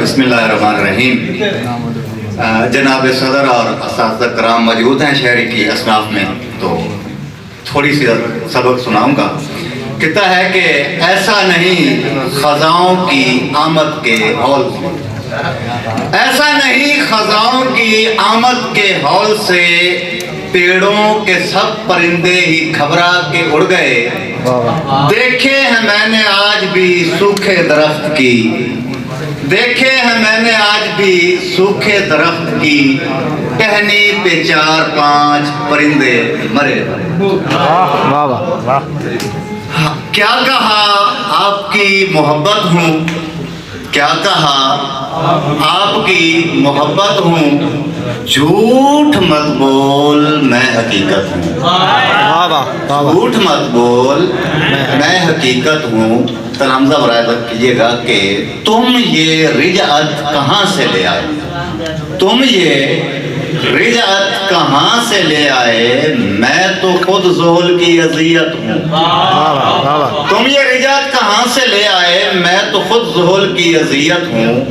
بسم اللہ الرحمن الرحیم۔ جناب صدر اور اساتذہ کرام موجود ہیں شہری کی اصناف میں، تو تھوڑی سی سبق سناؤں گا۔ کہتا ہے کہ ایسا نہیں خزاؤں کی آمد کے ہول، ایسا نہیں خزاؤں کی آمد کے ہول سے پیڑوں کے سب پرندے ہی گھبرا کے اڑ گئے۔ دیکھے ہیں میں نے آج بھی سوکھے درخت کی، دیکھے ہیں میں نے آج بھی سوکھے درخت کی ٹہنی پہ 4-5 پرندے مرے۔ کیا کہا آپ کی محبت ہوں، کیا کہا آپ کی محبت ہوں، جھوٹ مت بول میں حقیقت ہوں، جھوٹ مت بول میں حقیقت ہوں۔ تلامزہ برائدت کیجئے گا کہ تم یہ رجعت کہاں سے لے آئے، تم یہ رجعت کہاں سے لے آئے، میں تو خود زول کی اذیت ہوں۔ تم یہ رجعت کہاں سے لے آئے، میں تو خود زول کی اذیت ہوں۔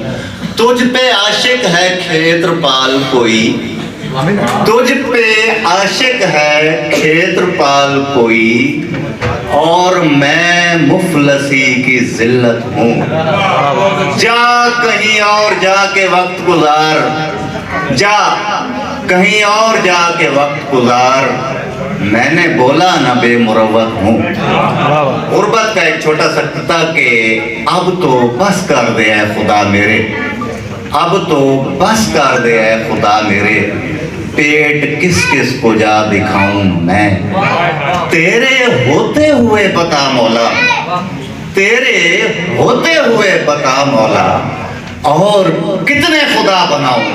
تجھ پہ عاشق ہے کھیتر پال کوئی، تجھ پہ عاشق ہے کھیتر پال کوئی، اور میں مفلسی کی ذلت ہوں۔ جا کہیں اور جا کے وقت گزار، جا کہیں اور جا کے وقت گزار، میں نے بولا نہ بے مروت ہوں۔ غربت کا ایک چھوٹا سا قطعہ کہ اب تو بس کر دے اے خدا میرے، اب تو بس کر دے اے خدا میرے، پیٹ کس کس کو جا دکھاؤں میں، تیرے ہوتے ہوئے بتا مولا، تیرے ہوتے ہوئے بتا مولا، اور کتنے خدا بناؤں۔